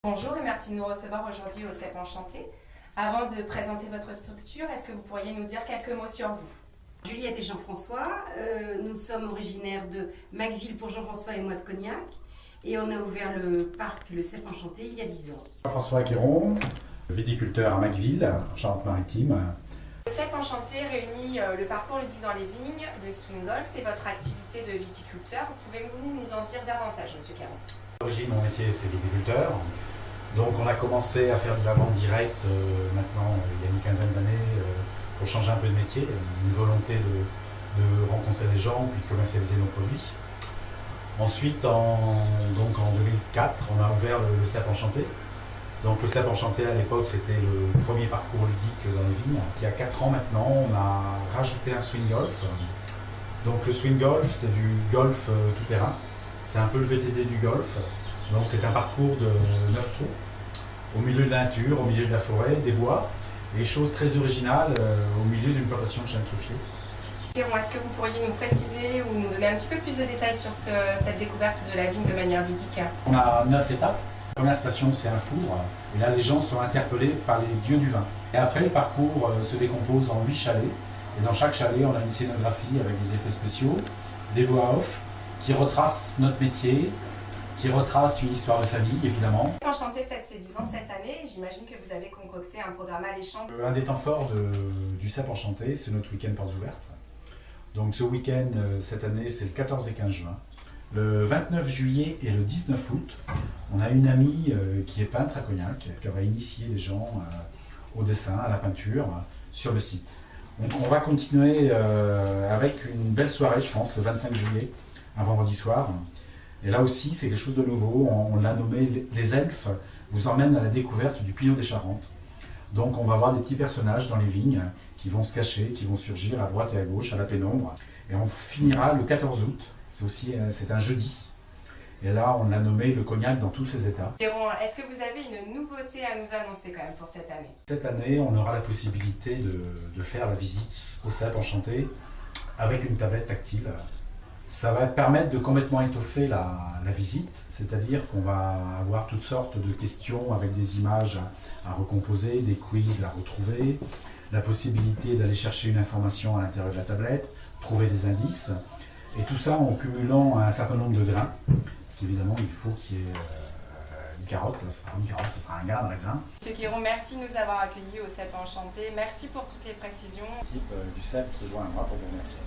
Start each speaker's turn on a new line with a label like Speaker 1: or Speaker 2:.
Speaker 1: Bonjour et merci de nous recevoir aujourd'hui au CEP Enchanté. Avant de présenter votre structure, est-ce que vous pourriez nous dire quelques mots sur vous?
Speaker 2: Juliette et Jean-François, nous sommes originaires de Macville pour Jean-François et moi de Cognac. Et on a ouvert le parc, le CEP Enchanté, il y a 10 ans.
Speaker 3: Jean-François Guéron, viticulteur à Macville, Charente-Maritime.
Speaker 1: Le CEP Enchanté réunit le parcours ludique dans les vignes, le swing golf et votre activité de viticulteur. Pouvez-vous nous en dire davantage, Monsieur Caron?
Speaker 3: D'origine, mon métier, c'est viticulteur. Donc on a commencé à faire de la vente directe maintenant, il y a une quinzaine d'années, pour changer un peu de métier, une volonté de rencontrer des gens puis de commercialiser nos produits. Ensuite, en 2004, on a ouvert le CEP Enchanté. Donc le CEP Enchanté, à l'époque, c'était le premier parcours ludique dans les vignes. Il y a 4 ans maintenant, on a rajouté un swing golf. Donc le swing golf, c'est du golf tout terrain. C'est un peu le VTT du golf. Donc c'est un parcours de 9 trous, au milieu de la nature, au milieu de la forêt, des bois, et chose très originale, au milieu d'une plantation de chênes truffiers.
Speaker 1: Est-ce que vous pourriez nous préciser ou nous donner un petit peu plus de détails sur cette découverte de la vigne de manière ludique?
Speaker 3: On a 9 étapes. La première station, c'est un four, et là les gens sont interpellés par les dieux du vin. Et après, le parcours se décompose en 8 chalets, et dans chaque chalet, on a une scénographie avec des effets spéciaux, des voix off, qui retracent notre métier, qui retrace une histoire de famille, évidemment.
Speaker 1: Enchanté fête ses 10 ans cette année. J'imagine que vous avez concocté un programme alléchant.
Speaker 3: Un des temps forts du CEP Enchanté, c'est notre week-end portes ouvertes. Donc ce week-end, cette année, c'est le 14 et 15 juin. Le 29 juillet et le 19 août, on a une amie qui est peintre à Cognac, qui va initier les gens au dessin, à la peinture, sur le site. Donc on va continuer avec une belle soirée, je pense, le 25 juillet, un vendredi soir. Et là aussi, c'est quelque chose de nouveau, on l'a nommé Les Elfes, vous emmènent à la découverte du Pinot des Charentes. Donc on va voir des petits personnages dans les vignes qui vont se cacher, qui vont surgir à droite et à gauche, à la pénombre. Et on finira le 14 août, c'est un jeudi. Et là, on l'a nommé le cognac dans tous ses états.
Speaker 1: Est-ce que vous avez une nouveauté à nous annoncer quand même pour cette année?
Speaker 3: Cette année, on aura la possibilité de faire la visite au CEP Enchanté avec une tablette tactile. Ça va permettre de complètement étoffer la visite, c'est-à-dire qu'on va avoir toutes sortes de questions avec des images à recomposer, des quiz à retrouver, la possibilité d'aller chercher une information à l'intérieur de la tablette, trouver des indices, et tout ça en cumulant un certain nombre de grains, parce qu'évidemment il faut qu'il y ait une carotte, là, ça sera une carotte, ça sera un grain de raisin.
Speaker 1: Monsieur Guéron, merci de nous avoir accueillis au CEP Enchanté, merci pour toutes les précisions.
Speaker 3: L'équipe du CEP se joint à moi pour vous remercier.